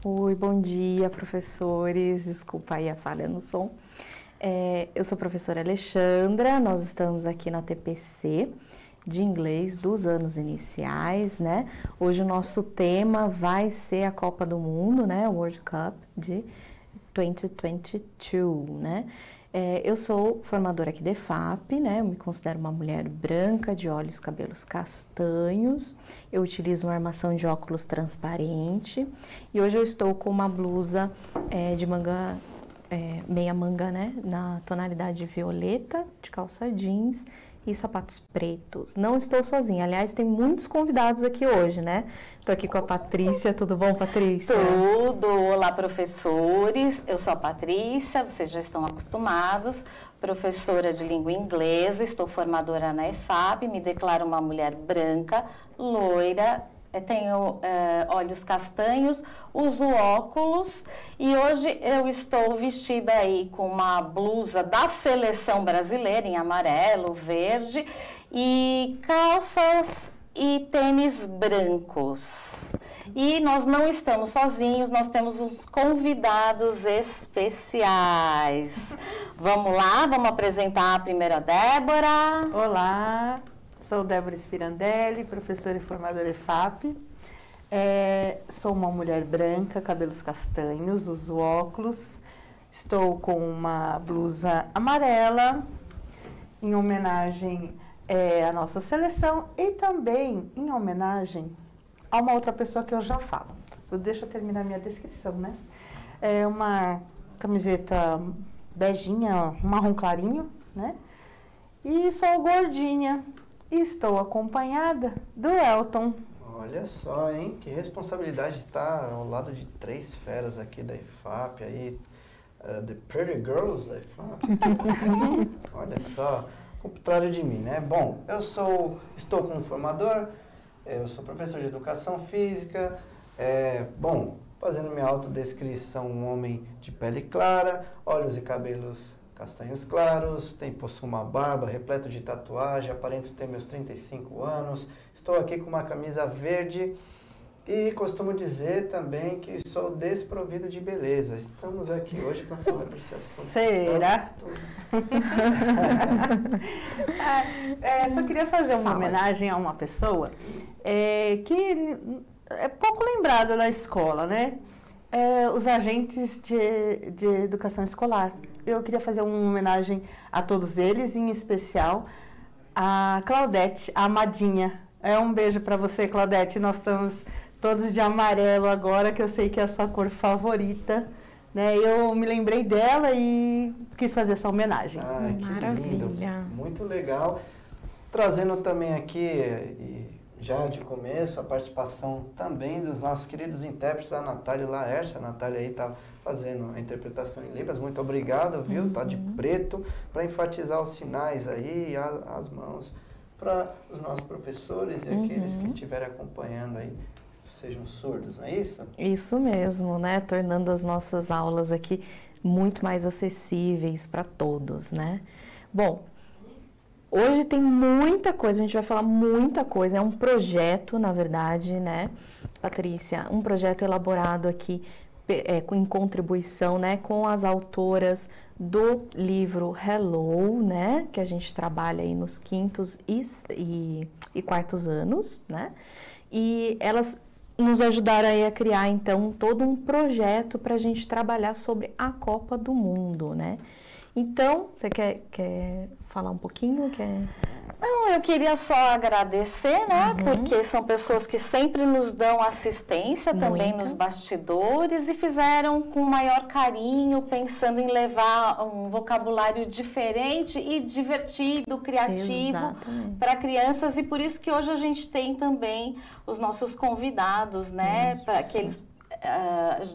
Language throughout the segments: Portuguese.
Oi, bom dia, professores. Desculpa aí a falha no som. Eu sou a professora Alexandra, nós estamos aqui na TPC de inglês dos anos iniciais, né? Hoje o nosso tema vai ser a Copa do Mundo, né? World Cup de 2022, né? Eu sou formadora aqui da EFAP, né? Eu me considero uma mulher branca, de olhos e cabelos castanhos. Eu utilizo uma armação de óculos transparente. E hoje eu estou com uma blusa de manga, meia manga, né? Na tonalidade violeta, de calça jeans e sapatos pretos. Não estou sozinha. Aliás, tem muitos convidados aqui hoje, né? Estou aqui com a Patrícia. Tudo bom, Patrícia? Tudo. Olá, professores. Eu sou a Patrícia, vocês já estão acostumados. Professora de língua inglesa, estou formadora na EFAP, me declaro uma mulher branca, loira, tenho olhos castanhos, uso óculos e hoje eu estou vestida aí com uma blusa da seleção brasileira em amarelo, verde e calças e tênis brancos. E nós não estamos sozinhos, nós temos uns convidados especiais. Vamos lá, vamos apresentar a primeira Débora. Olá, sou Débora Spirandelli, professora e formadora EFAP. Sou uma mulher branca, cabelos castanhos, uso óculos. Estou com uma blusa amarela, em homenagem à nossa seleção e também em homenagem a uma outra pessoa que eu já falo. Deixa eu terminar minha descrição, né? É uma camiseta beijinha, marrom clarinho, né? E sou gordinha. E estou acompanhada do Elton. Olha só, hein? Que responsabilidade estar ao lado de três feras aqui da EFAP, aí, The Pretty Girls da EFAP. Olha só, ao contrário de mim, né? Bom, estou como formador, eu sou professor de educação física, fazendo minha autodescrição, um homem de pele clara, olhos e cabelos castanhos claros, possuo uma barba repleta de tatuagem, aparento ter meus 35 anos, estou aqui com uma camisa verde e costumo dizer também que sou desprovido de beleza. Estamos aqui hoje para falar desse assunto. Será? Só queria fazer uma homenagem a uma pessoa que é pouco lembrada na escola, né? Os agentes de educação escolar. Eu queria fazer uma homenagem a todos eles, em especial a Claudete, a Amadinha. Um beijo para você, Claudete. Nós estamos todos de amarelo agora, que eu sei que é a sua cor favorita, né? Eu me lembrei dela e quis fazer essa homenagem. Que maravilha. Lindo. Muito legal. Trazendo também aqui, já de começo, a participação também dos nossos queridos intérpretes, a Natália e o Laércio. A Natália aí está fazendo a interpretação em Libras. Muito obrigado, viu? Tá de preto, para enfatizar os sinais aí, as mãos, para os nossos professores e aqueles que estiverem acompanhando aí, sejam surdos, não é isso? Isso mesmo, né? Tornando as nossas aulas aqui muito mais acessíveis para todos, né? Bom, hoje tem muita coisa, a gente vai falar muita coisa, é um projeto, na verdade, né, Patrícia? Um projeto elaborado aqui em contribuição, né, com as autoras do livro Hello, né, que a gente trabalha aí nos quintos e quartos anos, né, e elas nos ajudaram aí a criar, então, todo um projeto para a gente trabalhar sobre a Copa do Mundo, né. Então, você quer falar um pouquinho? Não, eu queria só agradecer, né? Porque são pessoas que sempre nos dão assistência também nos bastidores e fizeram com maior carinho, pensando em levar um vocabulário diferente e divertido, criativo para crianças. E por isso que hoje a gente tem também os nossos convidados, né? Para que eles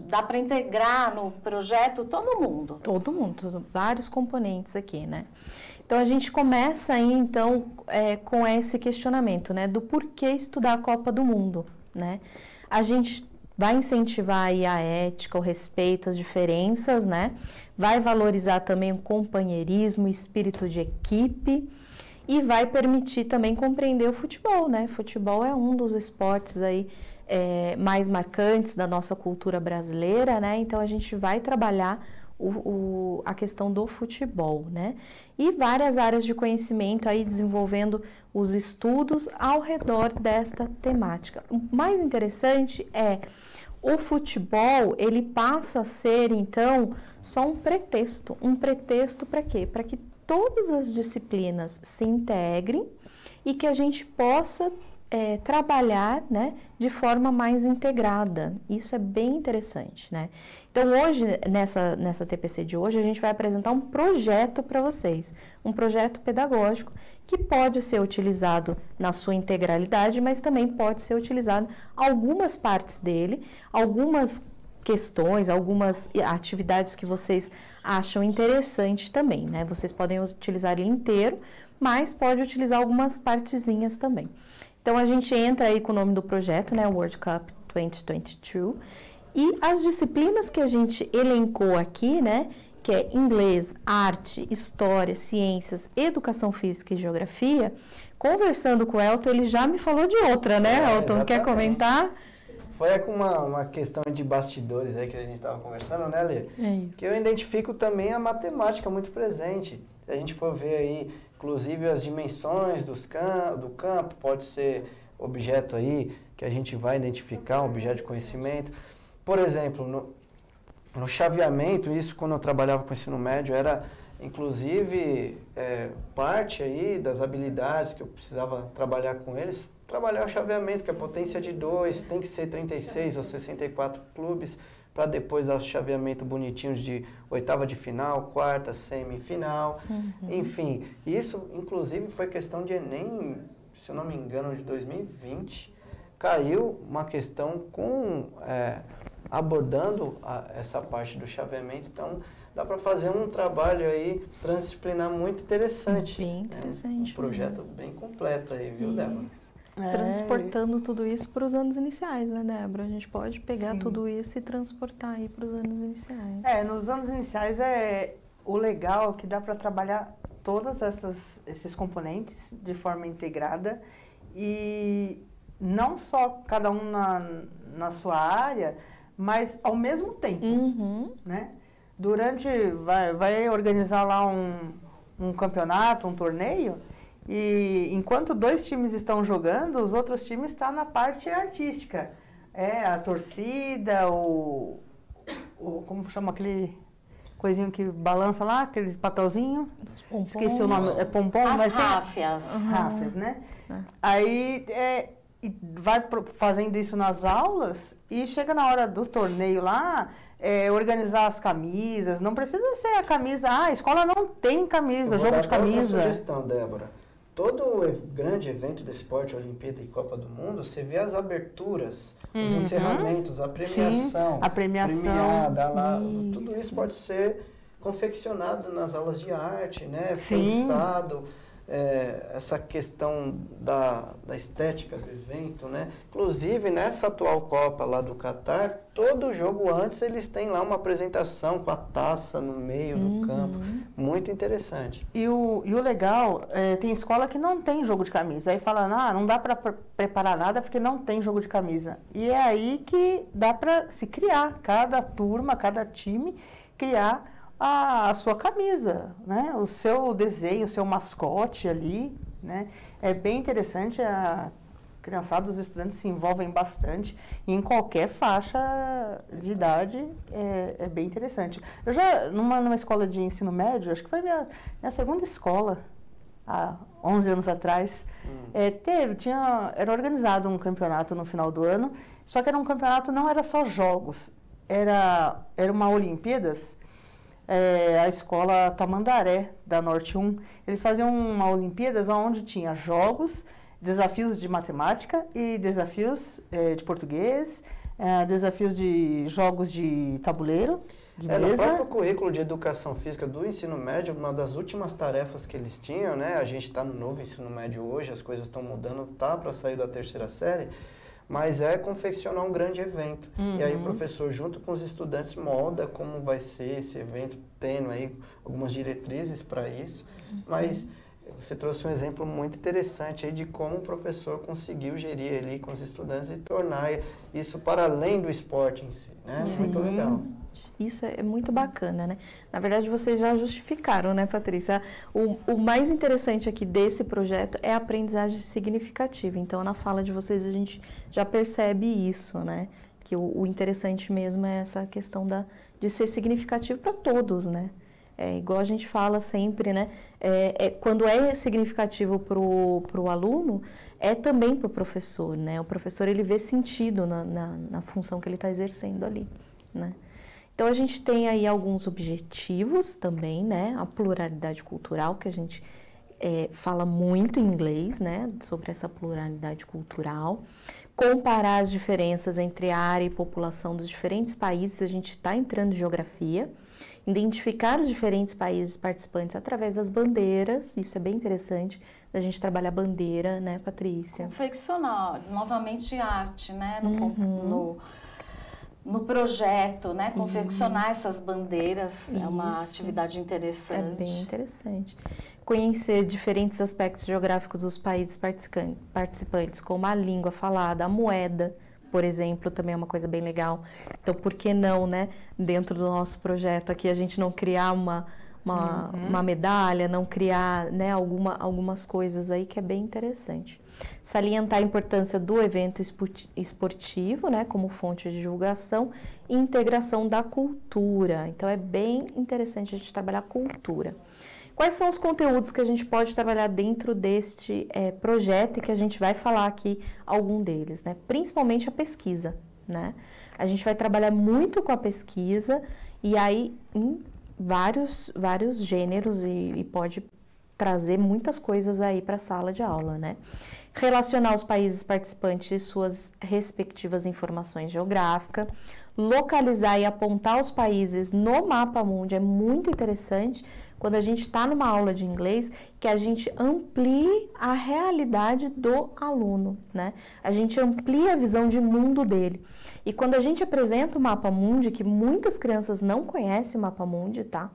dá para integrar no projeto todo mundo. Todo mundo, vários componentes aqui, né? Então, a gente começa aí, então, com esse questionamento, né? Do porquê estudar a Copa do Mundo, né? A gente vai incentivar aí a ética, o respeito, as diferenças, né? Vai valorizar também o companheirismo, o espírito de equipe e vai permitir também compreender o futebol, né? Futebol é um dos esportes aí mais marcantes da nossa cultura brasileira, né? Então a gente vai trabalhar a questão do futebol, né? E várias áreas de conhecimento aí desenvolvendo os estudos ao redor desta temática. O mais interessante é o futebol, ele passa a ser então só um pretexto para quê? Para que todas as disciplinas se integrem e que a gente possa trabalhar, né, de forma mais integrada. Isso é bem interessante, né? Então, hoje, nessa TPC de hoje, a gente vai apresentar um projeto para vocês, um projeto pedagógico que pode ser utilizado na sua integralidade, mas também pode ser utilizado algumas partes dele, algumas questões, algumas atividades que vocês acham interessante também, né? Vocês podem utilizar ele inteiro, mas pode utilizar algumas partezinhas também. Então, a gente entra aí com o nome do projeto, né? World Cup 2022. E as disciplinas que a gente elencou aqui, né? Que é inglês, arte, história, ciências, educação física e geografia. Conversando com o Elton, ele já me falou de outra, né, Elton? Exatamente. Quer comentar? Foi com uma questão de bastidores aí que a gente estava conversando, né, Lê? É isso. Que eu identifico também a matemática muito presente. Se a gente for ver aí, inclusive as dimensões do campo, pode ser objeto aí que a gente vai identificar, um objeto de conhecimento. Por exemplo, no chaveamento, isso quando eu trabalhava com ensino médio, era inclusive parte aí das habilidades que eu precisava trabalhar com eles, trabalhar o chaveamento, que é a potência de 2, tem que ser 36 ou 64 clubes, para depois dar o chaveamento bonitinho de oitava de final, quarta, semifinal, enfim. Isso, inclusive, foi questão de Enem, se eu não me engano, de 2020, caiu uma questão abordando essa parte do chaveamento, então dá para fazer um trabalho aí transdisciplinar muito interessante. Bem interessante. Um projeto bem completo aí, viu, Débora? Transportando tudo isso para os anos iniciais, né, Débora? A gente pode pegar Sim. tudo isso e transportar aí para os anos iniciais. Nos anos iniciais o legal que dá para trabalhar todos esses componentes de forma integrada e não só cada um na sua área, mas ao mesmo tempo, né? Vai organizar lá um campeonato, um torneio, e enquanto 2 times estão jogando, os outros times estão na parte artística. A torcida, como chama aquele coisinho que balança lá, aquele papelzinho? Esqueci o nome, é pompom? As ráfias. As ráfias, né? Aí e vai fazendo isso nas aulas e chega na hora do torneio lá, organizar as camisas. Não precisa ser a camisa, a escola não tem camisa, jogo de camisa. Outra sugestão, Débora. Todo grande evento de esporte, Olimpíada e Copa do Mundo, você vê as aberturas, os encerramentos, a premiação. Sim, a premiação. Premiada lá, tudo isso pode ser confeccionado nas aulas de arte, né? Sim. Pensado. Essa questão da estética do evento, né? Inclusive, nessa atual Copa lá do Catar, todo jogo antes eles têm lá uma apresentação com a taça no meio do campo. Muito interessante. E o legal, tem escola que não tem jogo de camisa. Aí fala, não dá para preparar nada porque não tem jogo de camisa. E é aí que dá para se criar, cada turma, cada time, criar a sua camisa, né? O seu desenho, o seu mascote ali, né? É bem interessante, a criançada, os estudantes se envolvem bastante e em qualquer faixa de idade é bem interessante. Eu já, numa escola de ensino médio, acho que foi minha segunda escola, há 11 anos atrás, era organizado um campeonato no final do ano, só que era um campeonato, não era só jogos, era uma Olimpíadas. A escola Tamandaré, da Norte 1, eles faziam uma Olimpíadas onde tinha jogos, desafios de matemática e desafios de português, desafios de jogos de tabuleiro, de No mesa. próprio currículo de educação física do ensino médio, uma das últimas tarefas que eles tinham, né? A gente está no novo ensino médio hoje, as coisas estão mudando, tá para sair da 3ª série, mas confeccionar um grande evento. E aí o professor, junto com os estudantes, molda como vai ser esse evento, tendo aí algumas diretrizes para isso. Mas Você trouxe um exemplo muito interessante aí de como o professor conseguiu gerir ali com os estudantes e tornar isso para além do esporte em si, né? Muito legal. Isso é muito bacana, né? Na verdade, vocês já justificaram, né, Patrícia? O mais interessante aqui desse projeto é a aprendizagem significativa. Então, na fala de vocês, a gente já percebe isso, né? Que o interessante mesmo é essa questão de ser significativo para todos, né? É igual a gente fala sempre, né? Quando é significativo para o aluno, é também para o professor, né? O professor, ele vê sentido na função que ele está exercendo ali, né? Então, a gente tem aí alguns objetivos também, né? A pluralidade cultural, que a gente fala muito em inglês, né? Sobre essa pluralidade cultural. Comparar as diferenças entre a área e população dos diferentes países, a gente está entrando em geografia. Identificar os diferentes países participantes através das bandeiras, isso é bem interessante, da gente trabalhar bandeira, né, Patrícia? Confeccionar, novamente arte, né, no projeto, né, confeccionar essas bandeiras é uma atividade interessante. É bem interessante. Conhecer diferentes aspectos geográficos dos países participantes, como a língua falada, a moeda, por exemplo, também é uma coisa bem legal. Então, por que não, né, dentro do nosso projeto aqui, a gente não criar uma medalha, não criar, né, algumas coisas aí que é bem interessante. Salientar a importância do evento esportivo, né, como fonte de divulgação e integração da cultura. Então, é bem interessante a gente trabalhar a cultura. Quais são os conteúdos que a gente pode trabalhar dentro deste projeto e que a gente vai falar aqui algum deles, né? Principalmente a pesquisa, né? A gente vai trabalhar muito com a pesquisa e aí em vários gêneros e pode trazer muitas coisas aí para a sala de aula, né? Relacionar os países participantes e suas respectivas informações geográficas, localizar e apontar os países no mapa mundi é muito interessante quando a gente está numa aula de inglês, que a gente amplie a realidade do aluno, né? A gente amplia a visão de mundo dele. E quando a gente apresenta o mapa mundi, que muitas crianças não conhecem o mapa mundi, tá?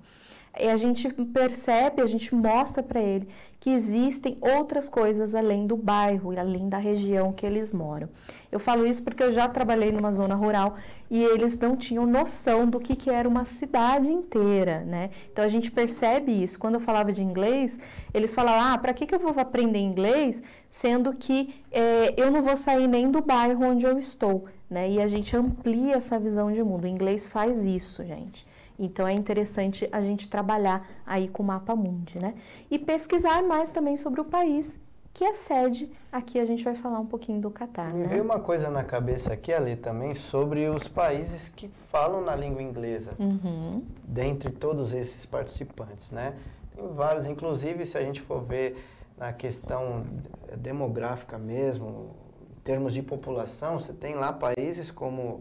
E a gente percebe, a gente mostra para ele que existem outras coisas além do bairro e além da região que eles moram. Eu falo isso porque eu já trabalhei numa zona rural e eles não tinham noção do que era uma cidade inteira, né? Então a gente percebe isso. Quando eu falava de inglês, eles falavam, para que eu vou aprender inglês, sendo que eu não vou sair nem do bairro onde eu estou, né? E a gente amplia essa visão de mundo. O inglês faz isso, gente. Então, é interessante a gente trabalhar aí com o mapa mundi, né? E pesquisar mais também sobre o país que é sede. Aqui a gente vai falar um pouquinho do Catar, Me veio uma coisa na cabeça aqui, Ali, também, sobre os países que falam na língua inglesa, dentre todos esses participantes, né? Tem vários, inclusive, se a gente for ver na questão demográfica mesmo, em termos de população, você tem lá países como...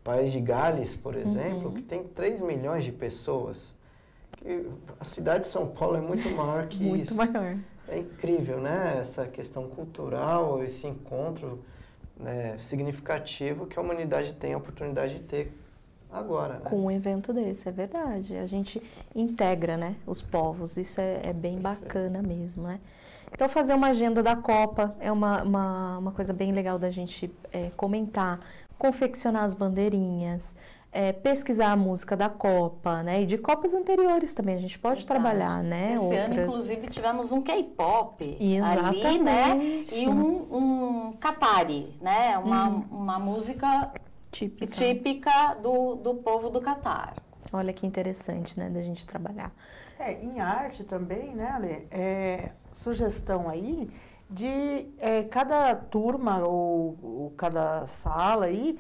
País de Gales, por exemplo, que tem 3 milhões de pessoas. A cidade de São Paulo é muito maior que isso. Muito maior. É incrível, né? Essa questão cultural, esse encontro, né, significativo que a humanidade tem a oportunidade de ter agora, né? Com um evento desse, é verdade. A gente integra, né, os povos. Isso é bem bacana mesmo, né? Então, fazer uma agenda da Copa é uma coisa bem legal da gente comentar. Confeccionar as bandeirinhas, pesquisar a música da Copa, né? E de Copas anteriores também, a gente pode trabalhar, né? Esse ano, inclusive, tivemos um K-pop Exatamente. Ali, né? E um Qatari, né? Uma música típica do povo do Catar. Olha que interessante, né? Da gente trabalhar. Em arte também, né, Ale? Sugestão aí de cada turma ou cada sala aí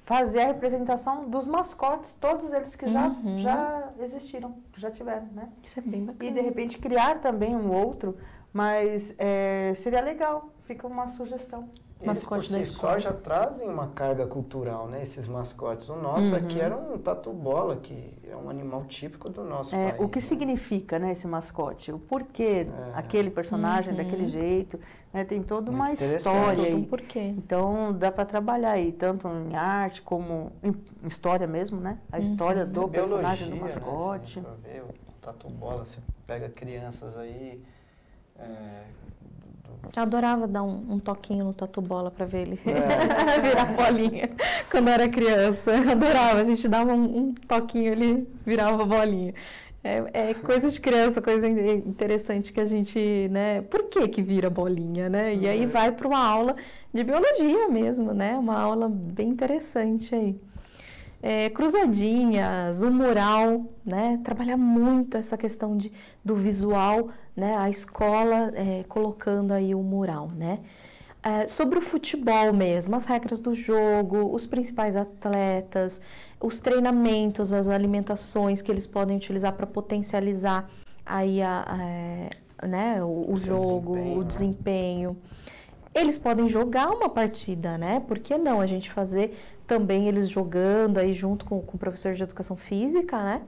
fazer a representação dos mascotes, todos eles que já existiram, que já tiveram, né? Isso é bem bacana. E de repente criar também um outro, mas seria legal, fica uma sugestão. Eles por si só já trazem uma carga cultural, né? Esses mascotes. O nosso aqui era um tatu-bola, que é um animal típico do nosso país. O que significa, né, esse mascote? O porquê aquele personagem daquele jeito, né? Tem toda uma história aí. Um porquê. Então, dá para trabalhar aí, tanto em arte como em história mesmo, né? A história do personagem, do mascote. Né? tatu bola, você pega crianças aí... Eu adorava dar um toquinho no tatu bola para ver ele virar bolinha quando eu era criança. Eu adorava, a gente dava um toquinho, ele virava bolinha. É coisa de criança, coisa interessante que a gente, né? Por que vira bolinha, né? E aí vai para uma aula de biologia mesmo, né? Uma aula bem interessante aí. Cruzadinhas, o mural, né? Trabalhar muito essa questão do visual, né? A escola colocando aí o mural, né? Sobre o futebol mesmo, as regras do jogo, os principais atletas, os treinamentos, as alimentações que eles podem utilizar para potencializar aí né? o jogo, o desempenho. Eles podem jogar uma partida, né? Por que não a gente fazer também eles jogando aí junto com o professor de educação física, né?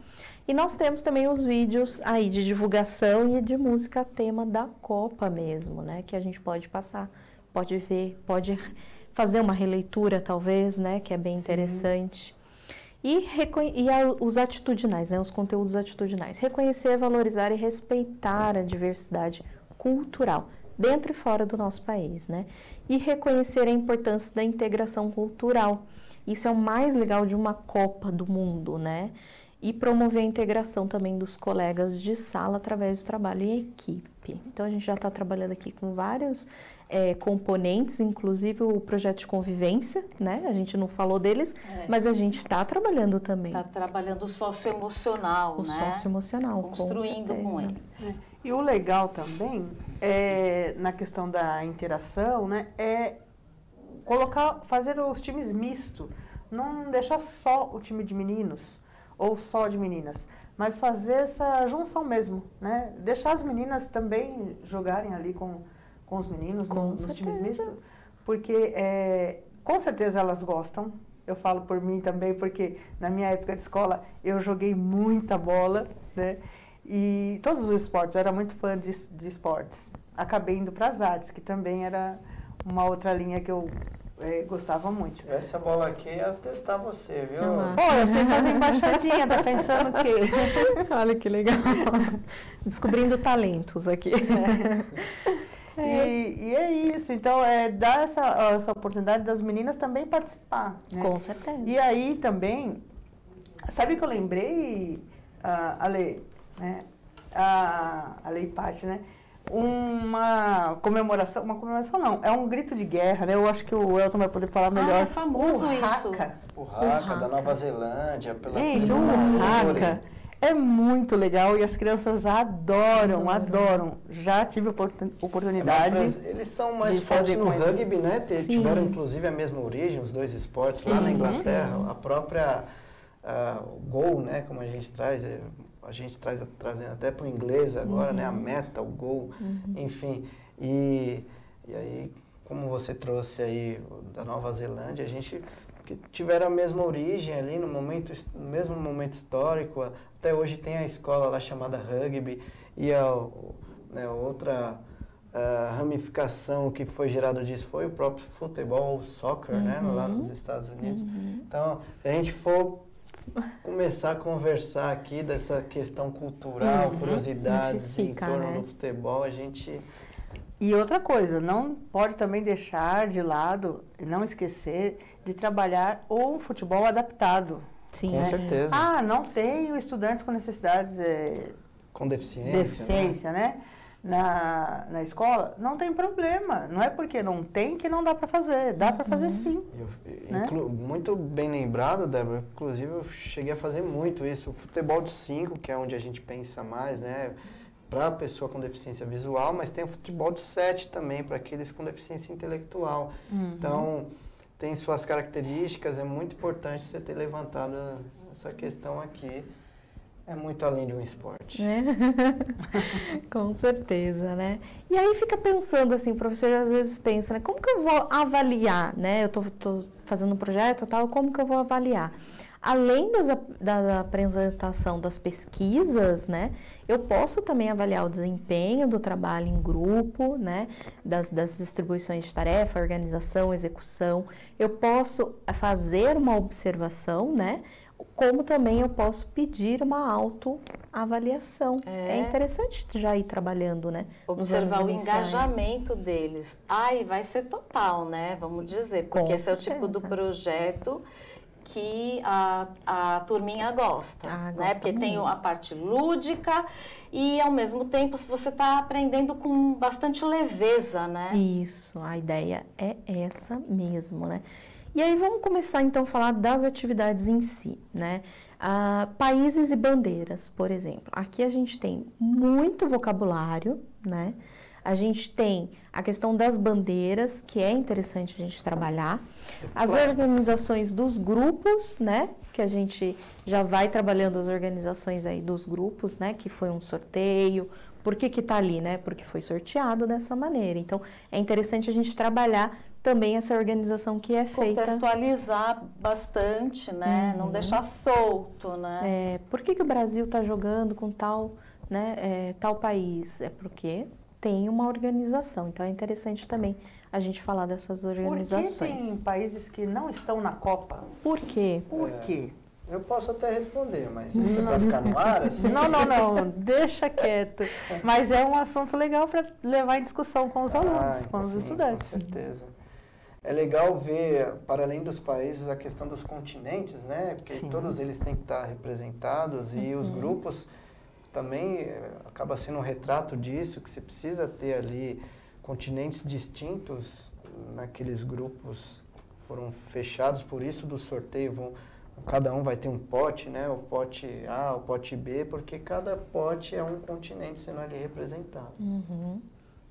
E nós temos também os vídeos aí de divulgação e de música tema da Copa mesmo, né? Que a gente pode passar, pode ver, pode fazer uma releitura talvez, né? Que é bem interessante. E os atitudinais, né? Os conteúdos atitudinais. Reconhecer, valorizar e respeitar a diversidade cultural dentro e fora do nosso país, né? E reconhecer a importância da integração cultural. Isso é o mais legal de uma Copa do Mundo, né? E promover a integração também dos colegas de sala através do trabalho em equipe. Então, a gente já está trabalhando aqui com vários componentes, inclusive o projeto de convivência, né? A gente não falou deles, mas a gente está trabalhando também. Está trabalhando o socioemocional, né? O socioemocional, construindo com eles. E o legal também, na questão da interação, né, fazer os times mistos, não deixar só o time de meninos ou só de meninas, mas fazer essa junção mesmo, né? Deixar as meninas também jogarem ali com os meninos nos times mistos, porque com certeza elas gostam. Eu falo por mim também, porque na minha época de escola eu joguei muita bola, né? E todos os esportes, eu era muito fã de esportes. Acabei indo para as artes, que também era uma outra linha que eu gostava muito. Essa bola aqui ia testar você, viu? Eu sei fazer embaixadinha, tá pensando o quê? Olha que legal. Descobrindo talentos aqui. E é isso, então dar essa oportunidade das meninas também participar, né? Com certeza. E aí também, sabe que eu lembrei, Ale, né? A Lei Patti, né? Uma comemoração não, é um grito de guerra, né? Eu acho que o Elton vai poder falar melhor. É famoso isso. O Haka da Nova Zelândia, pela Gente, o Haka é muito legal e as crianças adoram. Já tive oportunidade. Eles são mais fortes no rugby, né? Tiveram inclusive a mesma origem, os dois esportes lá na Inglaterra. A própria gol, né? Como a gente traz trazendo até para o inglês agora, né? A meta, o gol, enfim. E aí, como você trouxe aí da Nova Zelândia, a gente que tiveram a mesma origem ali no mesmo momento histórico. Até hoje tem a escola lá chamada rugby e outra ramificação que foi gerada disso foi o próprio futebol, soccer, né? Lá nos Estados Unidos. Então, se a gente for começar a conversar aqui dessa questão cultural, curiosidades em torno do futebol, a gente... E outra coisa, não pode também deixar de lado, e não esquecer, de trabalhar o futebol adaptado. Sim, com certeza. Não tenho estudantes com necessidades... com deficiência, né? Na escola, não tem problema. Não é porque não tem que não dá para fazer. Dá para fazer sim. Muito bem lembrado, Débora. Inclusive, eu cheguei a fazer muito isso. O futebol de 5, que é onde a gente pensa mais, né? Para a pessoa com deficiência visual, mas tem o futebol de 7 também, para aqueles com deficiência intelectual. Então, tem suas características. É muito importante você ter levantado essa questão aqui. É muito além de um esporte. Com certeza, né? E aí fica pensando assim, o professor às vezes pensa, né? Como que eu vou avaliar, né? Eu tô fazendo um projeto e tal, como que eu vou avaliar? Além da apresentação das pesquisas, né? Eu posso também avaliar o desempenho do trabalho em grupo, né? Das distribuições de tarefa, organização, execução. Eu posso fazer uma observação, né? como também eu posso pedir uma autoavaliação. É interessante já ir trabalhando, né? Observar o engajamento deles. E vai ser total, né? Vamos dizer, porque esse é o tipo do projeto que a turminha gosta, né? Porque tem a parte lúdica e, ao mesmo tempo, você está aprendendo com bastante leveza, né? Isso, a ideia é essa mesmo, né? E aí vamos começar, então, a falar das atividades em si, né? Países e bandeiras, por exemplo. Aqui a gente tem muito vocabulário, né? A gente tem a questão das bandeiras, que é interessante a gente trabalhar. As organizações dos grupos, né? Que a gente já vai trabalhando as organizações aí dos grupos, né? Que foi um sorteio. Por que que tá ali, né? Porque foi sorteado dessa maneira. Então, é interessante a gente trabalhar também essa organização que é feita. Contextualizar bastante, né? Não deixar solto, né? Por que que o Brasil está jogando com tal, né? Tal país? É porque tem uma organização. Então, é interessante também a gente falar dessas organizações. Por que tem países que não estão na Copa? Por quê? Por quê? Eu posso até responder, mas isso é para ficar no ar, assim? Não, deixa quieto. Mas é um assunto legal para levar em discussão com os alunos, com os estudantes. Com certeza. É legal ver, para além dos países, a questão dos continentes, né? Porque todos eles têm que estar representados e os grupos também acaba sendo um retrato disso, que você precisa ter ali continentes distintos naqueles grupos foram fechados, por isso do sorteio cada um vai ter um pote, né? O pote A, o pote B, porque cada pote é um continente sendo ali representado.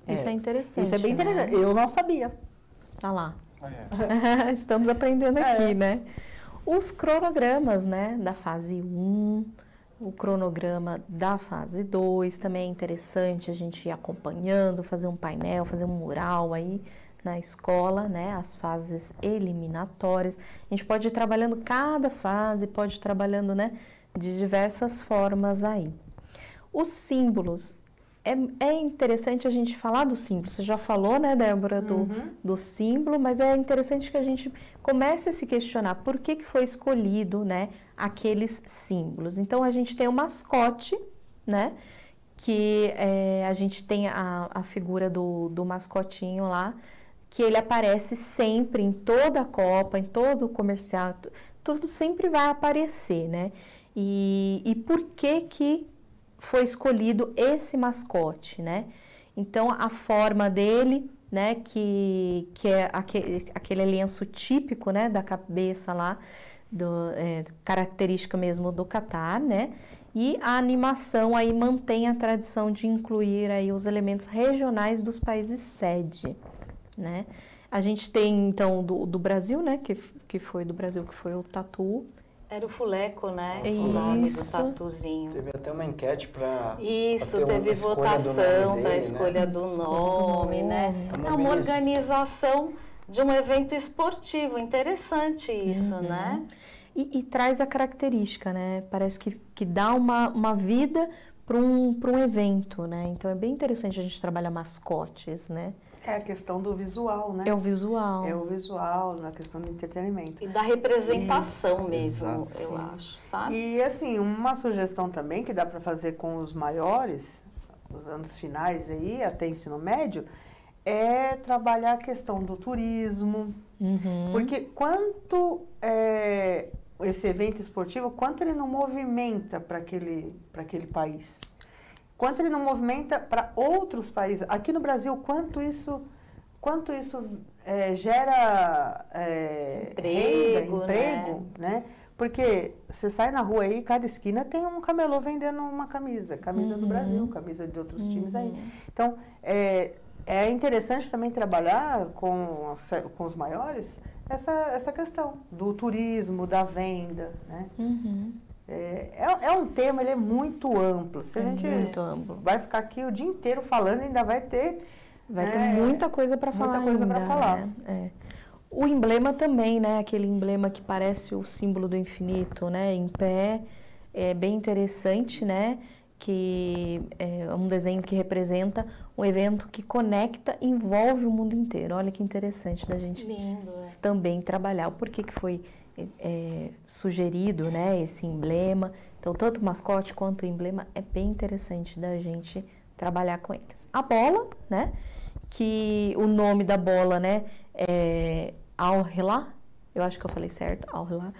Isso é interessante. Isso é bem interessante. Né? Eu não sabia. Tá lá. Estamos aprendendo aqui, né? Os cronogramas, né? Da fase 1, o cronograma da fase 2, também é interessante a gente ir acompanhando, fazer um painel, fazer um mural aí na escola, né? As fases eliminatórias. A gente pode ir trabalhando cada fase, pode ir trabalhando, né? De diversas formas aí. Os símbolos. É interessante a gente falar do símbolo. Você já falou, né, Débora, do símbolo, mas é interessante que a gente comece a se questionar por que foi escolhido, né, aqueles símbolos. Então, a gente tem o mascote, né, que a gente tem a figura do mascotinho lá, que ele aparece sempre em toda a Copa, em todo o comercial, tudo sempre vai aparecer, né? E por que foi escolhido esse mascote, né? Então, a forma dele, né, que é aquele lenço típico, né, da cabeça lá, característica mesmo do Catar, né? E a animação aí mantém a tradição de incluir aí os elementos regionais dos países sede, né? A gente tem, então, do Brasil, né, que foi do Brasil, que foi o tatu. Era o fuleco, né? O nome do tatuzinho. Teve até uma enquete para... Isso, teve votação para a escolha do nome, né? É uma organização de um evento esportivo. Interessante isso, né? E traz a característica, né? Parece que dá uma vida para um evento, né? Então, é bem interessante a gente trabalhar mascotes, né? É a questão do visual, né? É o visual. É o visual, na questão do entretenimento. E da representação mesmo, eu acho, sabe? E, assim, uma sugestão também que dá para fazer com os maiores, os anos finais aí, até ensino médio, é trabalhar a questão do turismo. Porque quanto esse evento esportivo, quanto ele não movimenta para aquele país? Quanto ele não movimenta para outros países. Aqui no Brasil, quanto isso gera emprego, né? Porque você sai na rua aí, cada esquina tem um camelô vendendo uma camisa do Brasil, camisa de outros times aí. Então, é interessante também trabalhar com os maiores essa questão do turismo, da venda, né? É um tema, ele é muito amplo. Se a gente vai ficar aqui o dia inteiro falando, ainda vai ter muita coisa para falar. Muita coisa para falar. Né? O emblema também, né? Aquele emblema que parece o símbolo do infinito, né? Em pé, é bem interessante, né? Que é um desenho que representa um evento que conecta, envolve o mundo inteiro. Olha que interessante da gente também trabalhar. Por que foi sugerido, né, esse emblema. Então, tanto o mascote quanto o emblema é bem interessante da gente trabalhar com eles. A bola, né, que o nome da bola, né, é Al-Hilal, eu acho que eu falei certo, Al-Hilal,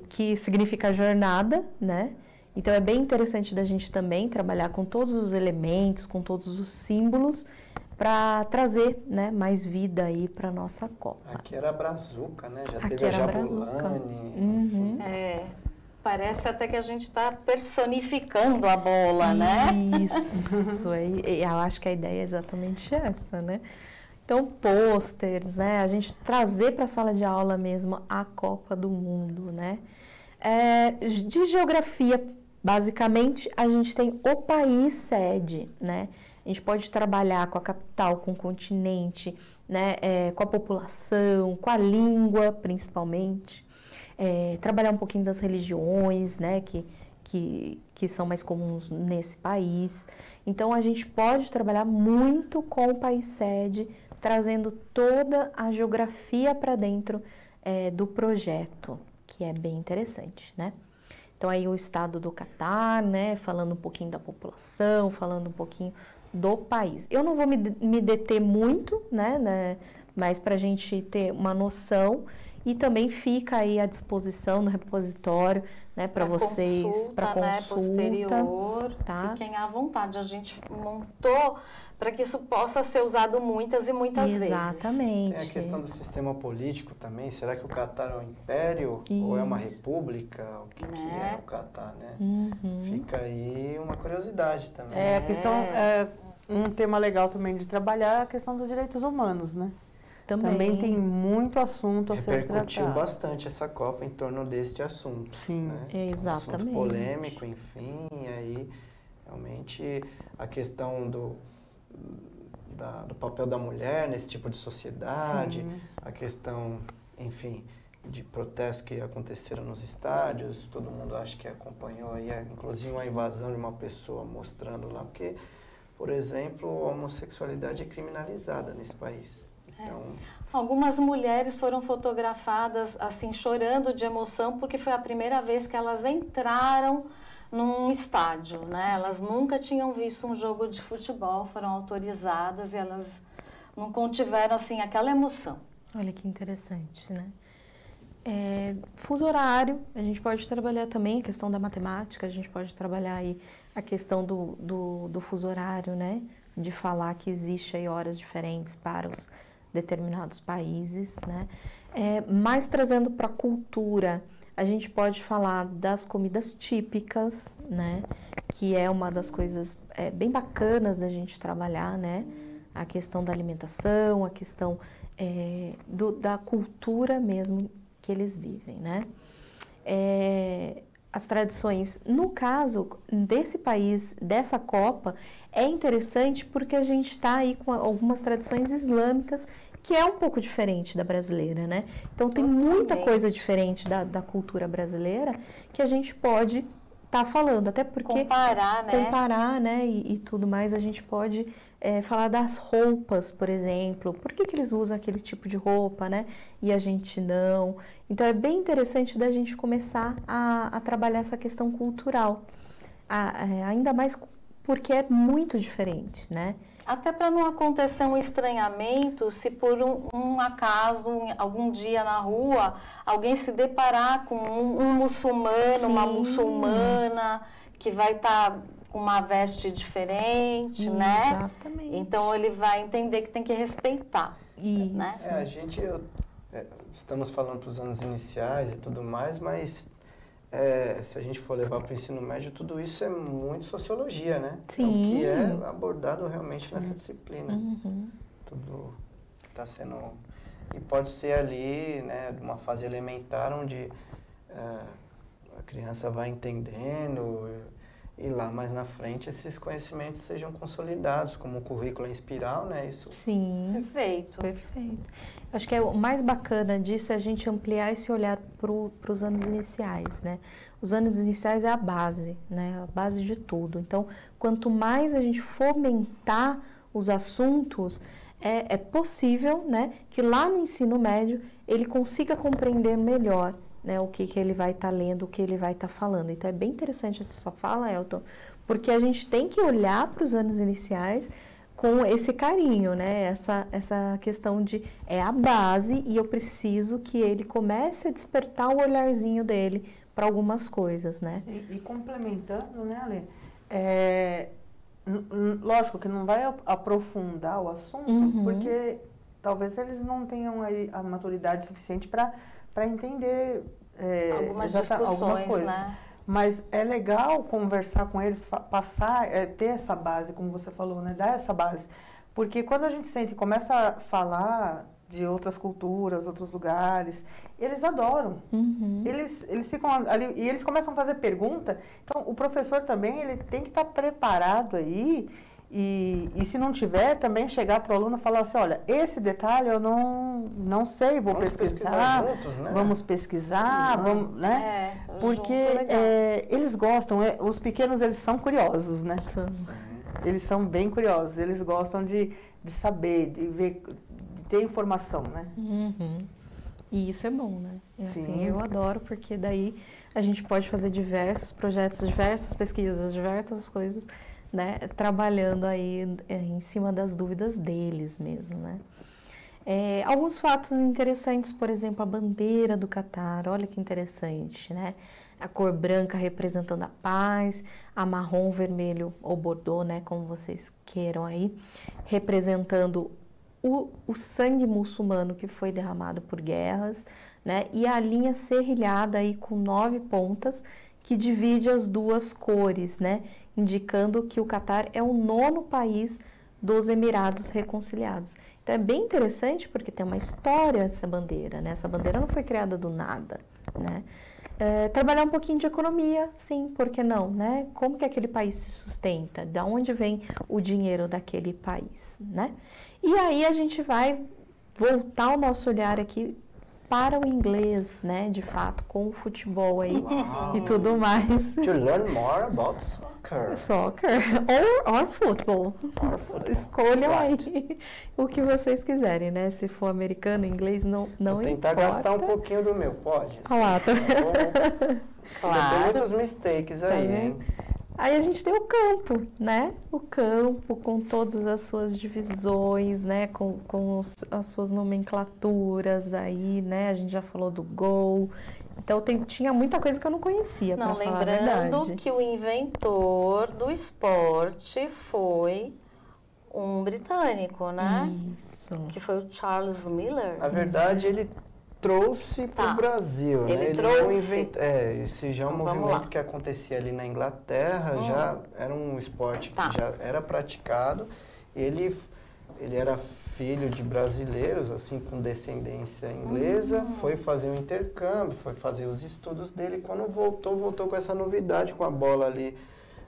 que significa jornada, né? Então, é bem interessante da gente também trabalhar com todos os elementos, com todos os símbolos, para trazer, né, mais vida aí para nossa Copa. Aqui era a Brazuca, né? Já Aqui teve a era a Jabulani, Uhum. enfim. Parece até que a gente está personificando a bola, né? Isso, eu acho que a ideia é exatamente essa, né? Então, pôsteres, né? A gente trazer para a sala de aula mesmo a Copa do Mundo, né? De geografia, basicamente, a gente tem o país sede, né? A gente pode trabalhar com a capital, com o continente, né? Com a população, com a língua, principalmente. Trabalhar um pouquinho das religiões, né? Que são mais comuns nesse país. Então, a gente pode trabalhar muito com o país sede, trazendo toda a geografia para dentro do projeto, que é bem interessante, né? Então, aí o estado do Catar, né? Falando um pouquinho da população, falando um pouquinho do país. Eu não vou me deter muito, né? Mas para a gente ter uma noção. E também fica aí à disposição no repositório, né, para vocês, para consulta, né, posterior, tá? Fiquem à vontade. A gente montou para que isso possa ser usado muitas e muitas vezes. Exatamente. Tem a questão do sistema político também. Será que o Catar é um império ou é uma república? O que é o Catar, né? Uhum. Fica aí uma curiosidade também. A questão, um tema legal também de trabalhar é a questão dos direitos humanos, né? Também tem muito assunto a ser tratado. Repercutiu bastante essa Copa em torno deste assunto. Sim, né? exatamente. Um assunto polêmico, enfim, e aí realmente a questão do papel da mulher nesse tipo de sociedade, Sim. a questão, enfim, de protestos que aconteceram nos estádios, todo mundo acho que acompanhou aí, inclusive uma invasão de uma pessoa mostrando lá, porque, por exemplo, a homossexualidade é criminalizada nesse país. Então, algumas mulheres foram fotografadas assim chorando de emoção porque foi a primeira vez que elas entraram num estádio, né? Elas nunca tinham visto um jogo de futebol, foram autorizadas e elas não contiveram assim aquela emoção. Olha que interessante, né? Fuso horário, a gente pode trabalhar também a questão da matemática, a gente pode trabalhar aí a questão do fuso horário, né? De falar que existe aí horas diferentes para os determinados países, né? Mas trazendo para a cultura, a gente pode falar das comidas típicas, né? Que é uma das coisas bem bacanas da gente trabalhar, né? A questão da alimentação, a questão da cultura mesmo que eles vivem, né? As tradições, no caso desse país, dessa Copa, é interessante porque a gente está aí com algumas tradições islâmicas que é um pouco diferente da brasileira, né? Então tem muita coisa diferente da cultura brasileira que a gente pode estar falando, até porque comparar, né? E tudo mais, a gente pode falar das roupas, por exemplo, por que eles usam aquele tipo de roupa, né? E a gente não. Então é bem interessante da gente começar a trabalhar essa questão cultural, ainda mais porque é muito diferente, né? Até para não acontecer um estranhamento, se por um acaso, algum dia na rua, alguém se deparar com um muçulmano, uma muçulmana, que vai estar com uma veste diferente, né? Exatamente. Então, ele vai entender que tem que respeitar. Isso. Né? a gente, estamos falando para os anos iniciais e tudo mais, mas se a gente for levar para o ensino médio, tudo isso é muito sociologia, né? Sim. É o que é abordado realmente nessa disciplina. Uhum. Tudo está sendo... E pode ser ali, né, uma fase elementar, onde a criança vai entendendo e lá mais na frente esses conhecimentos sejam consolidados, como o currículo em espiral, né? Isso. Sim. Perfeito. Perfeito. Acho que o mais bacana disso é a gente ampliar esse olhar para os anos iniciais, né? Os anos iniciais é a base, né? A base de tudo. Então, quanto mais a gente fomentar os assuntos, é possível, né, que lá no ensino médio ele consiga compreender melhor né, o que ele vai estar lendo, o que ele vai estar falando. Então, é bem interessante essa sua fala, Elton, porque a gente tem que olhar para os anos iniciais com esse carinho, né? Essa questão de é a base e eu preciso que ele comece a despertar o olharzinho dele para algumas coisas, né? Sim, e complementando, né, Ale? Lógico que não vai aprofundar o assunto, porque talvez eles não tenham aí a maturidade suficiente para entender algumas coisas. Né? Mas é legal conversar com eles, passar, ter essa base, como você falou, né? Dar essa base. Porque quando a gente sente e começa a falar de outras culturas, outros lugares, eles adoram. Eles ficam ali e eles começam a fazer pergunta. Então, o professor também ele tem que estar preparado aí. E se não tiver, também chegar para o aluno e falar assim, olha, esse detalhe eu não sei, vamos pesquisar juntos, né? Vamos pesquisar, vamos, né? Porque eles gostam, os pequenos eles são curiosos, né? Eles são bem curiosos, eles gostam de saber, de ver, de ter informação, né? E isso é bom, né? Sim. Assim, eu adoro, porque daí a gente pode fazer diversos projetos, diversas pesquisas, diversas coisas, né, trabalhando aí em cima das dúvidas deles mesmo, né? Alguns fatos interessantes, por exemplo, a bandeira do Catar, olha que interessante, né? A cor branca representando a paz, a marrom, vermelho ou bordô, né, como vocês queiram aí, representando o sangue muçulmano que foi derramado por guerras, né? E a linha serrilhada aí com 9 pontas, que divide as duas cores, né? Indicando que o Catar é o 9º país dos Emirados Reconciliados. Então, é bem interessante porque tem uma história essa bandeira, né? Essa bandeira não foi criada do nada, né? Trabalhar um pouquinho de economia, sim, por que não, né? Como que aquele país se sustenta? De onde vem o dinheiro daquele país, né? E aí a gente vai voltar o nosso olhar aqui para o inglês, né, de fato, com o futebol aí e tudo mais. To learn more about soccer. Soccer or football. Escolham aí o que vocês quiserem, né? Se for americano, inglês, não Vou tentar importa. gastar um pouquinho do meu, pode? Ah lá, tá. Claro. Tem muitos mistakes aí, hein? Aí a gente tem o campo, né? O campo com todas as suas divisões, né? Com as suas nomenclaturas aí, né? A gente já falou do gol. Então tinha muita coisa que eu não conhecia, para falar a verdade. Lembrando que o inventor do esporte foi um britânico, né? Isso. Que foi o Charles Miller. Na verdade, ele trouxe para o Brasil, né? Ele trouxe. Esse já é um Então, movimento que acontecia ali na Inglaterra, já era um esporte que já era praticado. Ele era filho de brasileiros, assim, com descendência inglesa, foi fazer um intercâmbio, foi fazer os estudos dele. Quando voltou com essa novidade, com a bola ali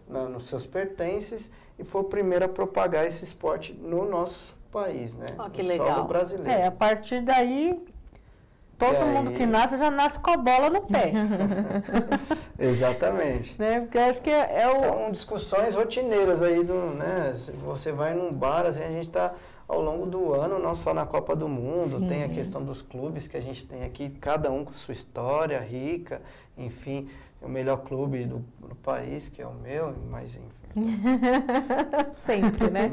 nos seus pertences, e foi o primeiro a propagar esse esporte no nosso país, né? Que no legal. solo brasileiro. A partir daí, todo mundo que nasce já nasce com a bola no pé. Exatamente. Né? Porque eu acho que São discussões rotineiras aí, né? Você vai num bar, assim, a gente está ao longo do ano, não só na Copa do Mundo, Sim. tem a questão dos clubes que a gente tem aqui, cada um com sua história rica, enfim, o melhor clube do país, que é o meu, mas enfim. Sempre, né?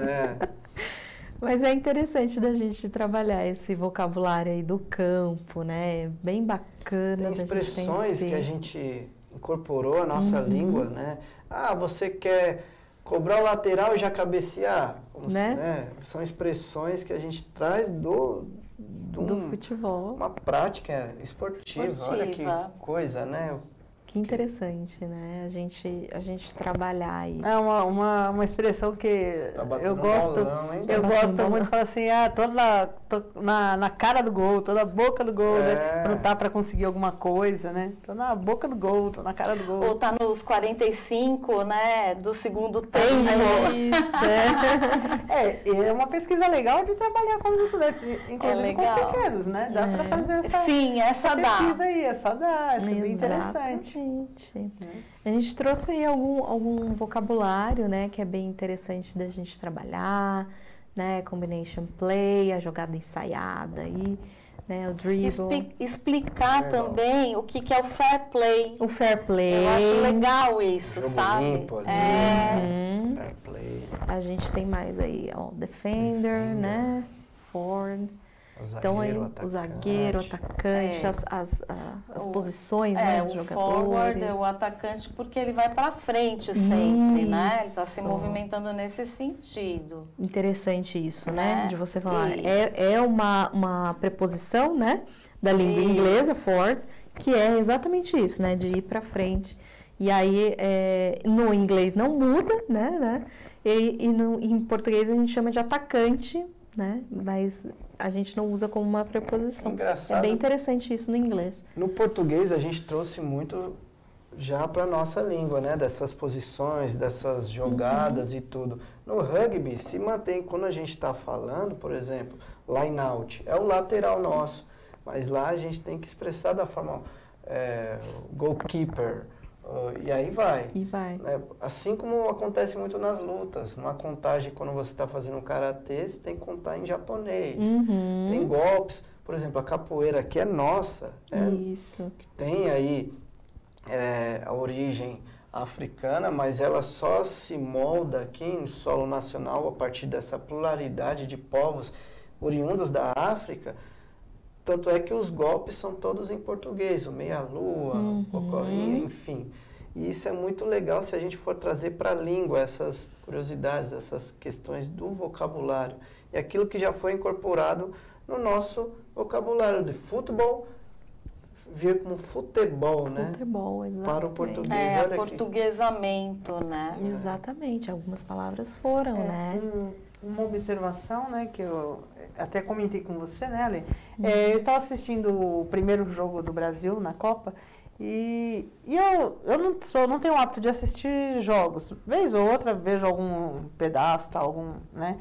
Mas é interessante da gente trabalhar esse vocabulário aí do campo, né? Bem bacana. Tem expressões que a gente incorporou à nossa língua, né? Você quer cobrar o lateral e já cabecear? Né? São expressões que a gente traz do futebol. Uma prática esportiva. Olha que coisa, né? Que interessante, né? A gente trabalhar aí. É uma expressão que eu gosto, eu gosto muito de falar assim, tô na cara do gol, tô na boca do gol, né? Quando tá para conseguir alguma coisa, né? Tô na boca do gol, tô na cara do gol. Ou tá nos 45, né, do segundo tempo. Isso, é uma pesquisa legal de trabalhar com os estudantes, inclusive com os pequenos, né? Dá para fazer essa pesquisa aí, essa é bem interessante. A gente trouxe aí algum vocabulário, né, que é bem interessante da gente trabalhar, né, combination play, a jogada ensaiada aí, né? O dribble. Explicar Legal. também o que é o fair play. O fair play. Eu acho legal isso, Jogo sabe? limpo ali. Fair play. A gente tem mais aí, ó, defender, né? Forward. Então aí o zagueiro, o atacante, as posições, né, dos o jogadores. forward é o atacante porque ele vai para frente sempre, né? Ele está se Isso. movimentando nesse sentido. Interessante isso, né? Né? De você falar. Isso. É uma preposição, né? Da língua Isso. inglesa, forward, que é exatamente isso, né? De ir para frente. E aí, no inglês não muda, né? Em português a gente chama de atacante, né? Mas a gente não usa como uma preposição. Engraçado. É bem interessante isso no inglês. No português a gente trouxe muito já para nossa língua, né? Dessas posições, dessas jogadas e tudo. No rugby se mantém, quando a gente está falando, por exemplo, line out, é o lateral nosso. Mas lá a gente tem que expressar da forma goalkeeper, e aí vai. E vai. Assim como acontece muito nas lutas, numa contagem, quando você está fazendo um karatê, você tem que contar em japonês. Tem golpes, por exemplo, a capoeira aqui é nossa, Isso. que tem aí a origem africana, mas ela só se molda aqui no solo nacional a partir dessa pluralidade de povos oriundos da África. Tanto é que os golpes são todos em português, o meia-lua, o cocorrinha, enfim. E isso é muito legal se a gente for trazer para a língua essas curiosidades, essas questões do vocabulário. E aquilo que já foi incorporado no nosso vocabulário de futebol, vir como futebol, né? Futebol, exatamente. Para o português. Olha Portuguesamento, né? Exatamente, algumas palavras foram, né? Uma observação, né, que eu até comentei com você, né, Ale? Eu estava assistindo o primeiro jogo do Brasil na Copa e eu não tenho o hábito de assistir jogos. Vez ou outra vejo algum pedaço, tá, né?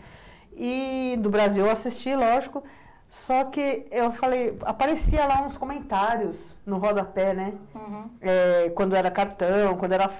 E do Brasil eu assisti, lógico. Só que eu falei, aparecia lá uns comentários no rodapé, né? Quando era cartão, quando era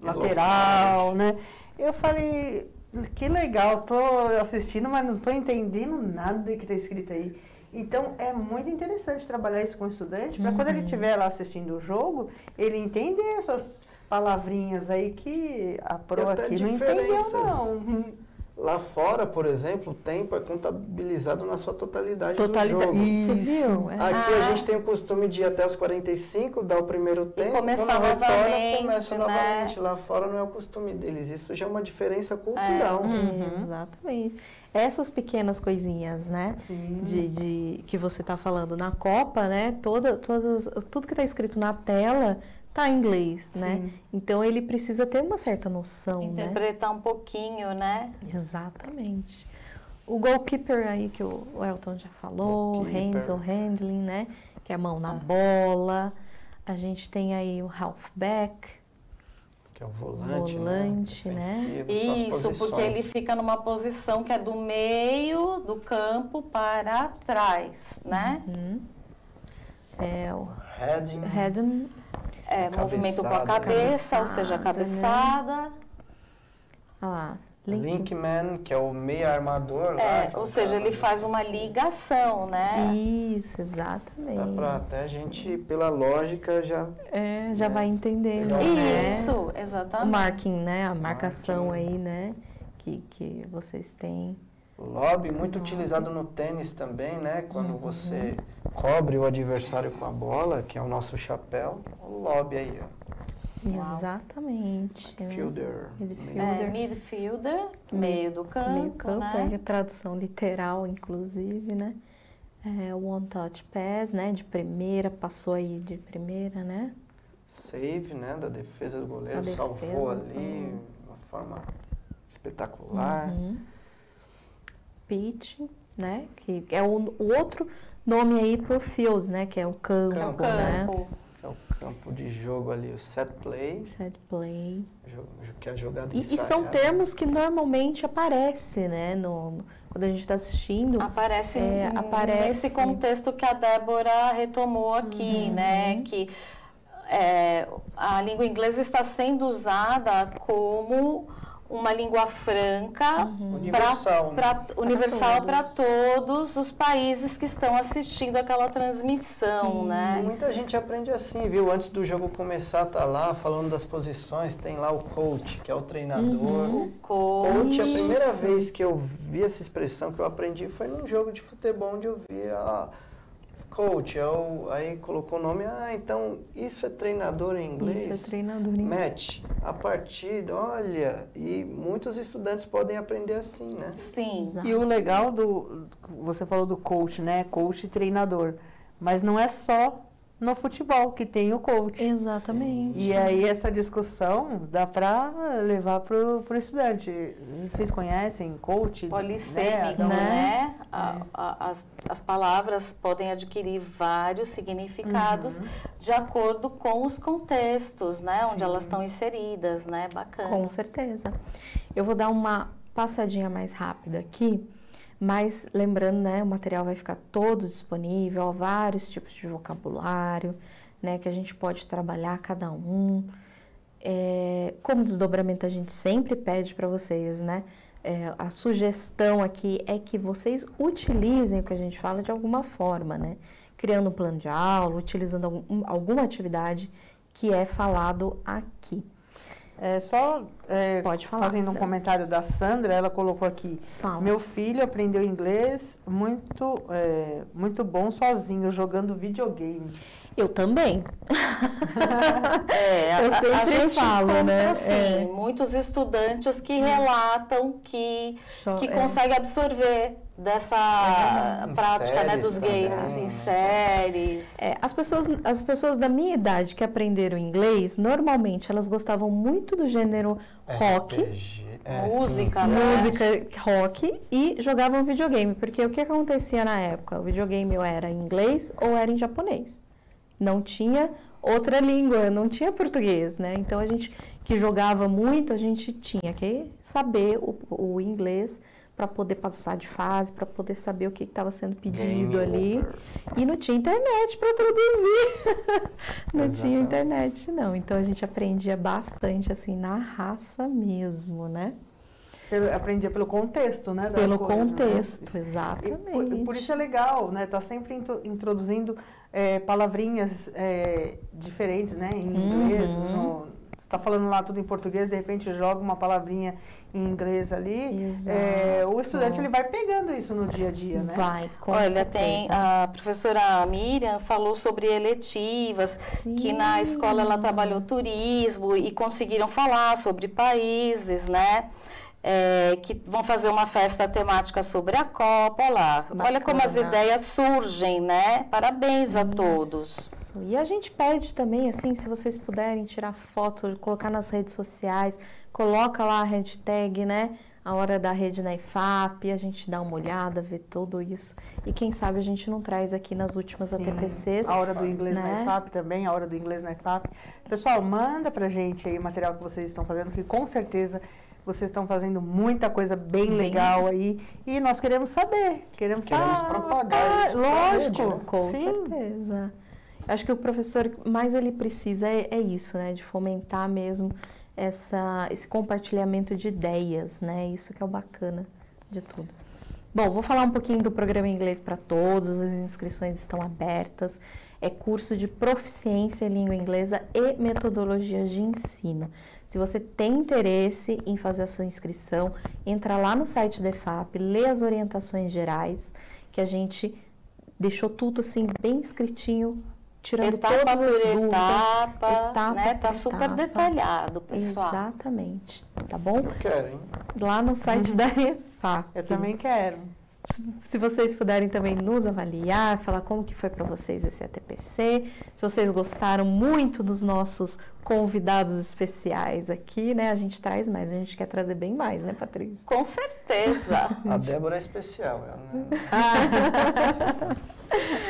lateral, né? Eu falei, que legal, tô assistindo, mas não tô entendendo nada que tá escrito aí. Então, é muito interessante trabalhar isso com o estudante, para quando ele estiver lá assistindo o jogo, ele entender essas palavrinhas aí que a pro aqui não entendeu, não. Lá fora, por exemplo, o tempo é contabilizado na sua totalidade do jogo. Isso, viu? Aqui a gente tem o costume de ir até os 45, dar o primeiro tempo, começar quando retorna, novamente, começa né? novamente. Lá fora não é o costume deles. Isso já é uma diferença cultural. Exatamente. Essas pequenas coisinhas, né? Sim. Que você está falando na Copa, né? Tudo que está escrito na tela tá em inglês, né? Sim. Então ele precisa ter uma certa noção, Interpretar um pouquinho, né? Exatamente. O goalkeeper aí que o Elton já falou, hands ou handling, né? Que é a mão na bola. A gente tem aí o halfback, Que é o volante, né? Isso, porque ele fica numa posição que é do meio do campo para trás, né? É o heading. Movimento com a cabeça, ou seja, a cabeçada. Olha lá. Linkman, que é o meia armador. Ou seja, ele faz uma ligação, né? Isso, exatamente. Dá pra até a gente, pela lógica, já vai entendendo. Isso, Né? exatamente. O marking, né? A marcação aí, né? Que vocês têm. Lobby, muito utilizado no tênis também, né? Quando você cobre o adversário com a bola, que é o nosso chapéu. O lobby aí, ó. Exatamente. Midfielder. Midfielder, meio do campo, meio campo, né? é tradução literal, inclusive, né? One touch pass, né? De primeira, passou aí de primeira, né? Save, né? Da defesa do goleiro, salvou ali de uma forma espetacular. Pitch, né? Que é o outro nome aí pro field, né? Que é o campo, né? Que é o campo de jogo ali, o set play. Set play. Que é a jogada E são termos que normalmente aparecem, né? Quando a gente está assistindo. Aparece nesse contexto que a Débora retomou aqui, né? Que a língua inglesa está sendo usada como uma língua franca, Universal, né? universal para todos os países que estão assistindo aquela transmissão, né? Muita gente aprende assim, viu? Antes do jogo começar, tá lá falando das posições, tem lá o coach, que é o treinador. O coach. A primeira vez que eu vi essa expressão que eu aprendi foi num jogo de futebol onde eu vi a coach, aí colocou o nome, então isso é treinador em inglês? Isso é treinador em inglês. Match, a partida, olha, e muitos estudantes podem aprender assim, né? Sim. Exato. E o legal você falou do coach, né? Coach e treinador. Mas não é só no futebol que tem o coach. Exatamente. E aí essa discussão dá para levar pro estudante. Vocês conhecem coach? Polissêmico, né? As palavras podem adquirir vários significados de acordo com os contextos, né? Onde elas estão inseridas, né? Bacana. Com certeza. Eu vou dar uma passadinha mais rápida aqui, mas lembrando, né, o material vai ficar todo disponível, ó, vários tipos de vocabulário, né, que a gente pode trabalhar cada um. Como desdobramento a gente sempre pede para vocês, né, a sugestão aqui é que vocês utilizem o que a gente fala de alguma forma, né, criando um plano de aula, utilizando alguma atividade que é falado aqui. Pode falar, fazendo um comentário da Sandra, ela colocou aqui, meu filho aprendeu inglês muito bom sozinho, jogando videogame. Eu também. Eu sempre falo, né? Assim, muitos estudantes que relatam que conseguem absorver dessa prática, né, dos games em séries. As pessoas da minha idade que aprenderam inglês, normalmente elas gostavam muito do gênero rock, música, rock, e jogavam videogame, porque o que acontecia na época? O videogame ou era em inglês ou era em japonês. Não tinha outra língua, não tinha português, né? Então a gente que jogava muito, a gente tinha que saber o inglês para poder passar de fase, para poder saber o que estava sendo pedido ali. E não tinha internet para traduzir. Não tinha internet, não. Então a gente aprendia bastante assim na raça mesmo, né? Aprendia pelo contexto, né? Pelo contexto, né? Exatamente. Por isso é legal, né? Tá sempre introduzindo palavrinhas diferentes, né? Em inglês. Você está falando lá tudo em português, de repente joga uma palavrinha em inglês ali. O estudante ele vai pegando isso no dia a dia, né? Vai, olha, tem a professora Miriam falou sobre eletivas, que na escola ela trabalhou turismo e conseguiram falar sobre países, né? Que vão fazer uma festa temática sobre a Copa, olha como as ideias surgem, né? Parabéns a todos. E a gente pede também, assim, se vocês puderem tirar foto, colocar nas redes sociais, coloca lá a hashtag, né? A hora da rede na IFAP, a gente dá uma olhada, vê tudo isso. E quem sabe a gente não traz aqui nas últimas ATPCs. A hora do inglês na IFAP também, a hora do inglês na IFAP. Pessoal, manda pra gente aí o material que vocês estão fazendo, que com certeza vocês estão fazendo muita coisa bem legal aí. E nós queremos saber. Queremos propagar isso. Lógico, rede, né? Com certeza. Acho que o professor mais ele precisa é isso, né? De fomentar mesmo esse compartilhamento de ideias, né? Isso que é o bacana de tudo. Bom, vou falar um pouquinho do programa Inglês para Todos, as inscrições estão abertas. É curso de proficiência em língua inglesa e metodologias de ensino. Se você tem interesse em fazer a sua inscrição, entra lá no site da EFAP, lê as orientações gerais, que a gente deixou tudo assim bem escritinho, tirando etapa todas as por dúvidas. Etapa, né? Tá super detalhado, pessoal. Exatamente, tá bom? Eu quero, hein? Lá no site da EFAP. Eu também quero. Se vocês puderem também nos avaliar, falar como que foi para vocês esse ATPC, se vocês gostaram muito dos nossos convidados especiais aqui, né? A gente traz mais, a gente quer trazer bem mais, né, Patrícia? Com certeza. A Débora é especial.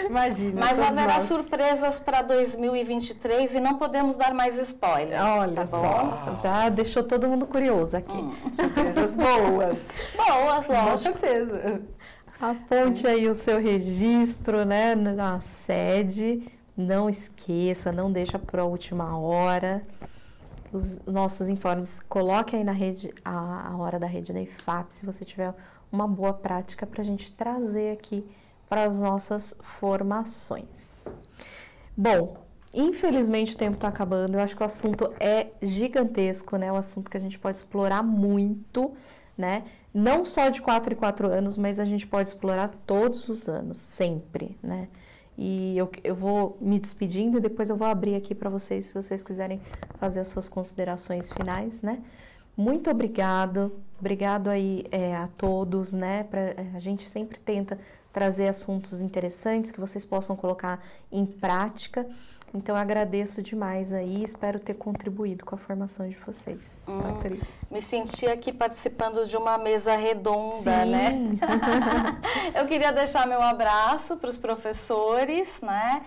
Imagina. Mas haverá surpresas para 2023 e não podemos dar mais spoiler. Olha só, já deixou todo mundo curioso aqui. Surpresas boas. Boas, lógico. Com certeza. Aponte aí o seu registro, né, na sede. Não esqueça, não deixa para a última hora. os nossos informes, coloque aí na rede, a hora da rede da IFAP, se você tiver uma boa prática para a gente trazer aqui para as nossas formações. Bom, infelizmente o tempo está acabando, eu acho que o assunto é gigantesco, né? É um assunto que a gente pode explorar muito, né? Não só de 4 em 4 anos, mas a gente pode explorar todos os anos, sempre, né? E eu vou me despedindo e depois eu vou abrir aqui para vocês, se vocês quiserem fazer as suas considerações finais, né? Muito obrigado aí a todos, né? A gente sempre tenta trazer assuntos interessantes que vocês possam colocar em prática. Então, eu agradeço demais aí, espero ter contribuído com a formação de vocês. Patrícia. Me senti aqui participando de uma mesa redonda, né? Eu queria deixar meu abraço para os professores, né?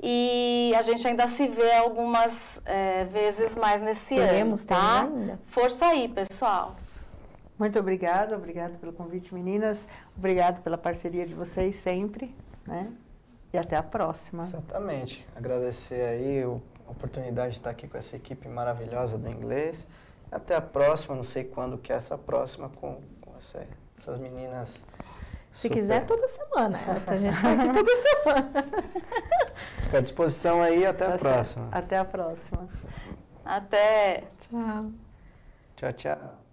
E a gente ainda se vê algumas vezes mais nesse ano, tá? Ainda. Força aí, pessoal. Muito obrigada pelo convite, meninas. Obrigado pela parceria de vocês sempre, né? E até a próxima. Exatamente. Agradecer aí a oportunidade de estar aqui com essa equipe maravilhosa do inglês. Até a próxima, não sei quando que é essa próxima com essas meninas. Se quiser, toda semana. A gente está aqui toda semana. Fica à disposição aí, até a próxima. Até a próxima. Até. Tchau. Tchau, tchau.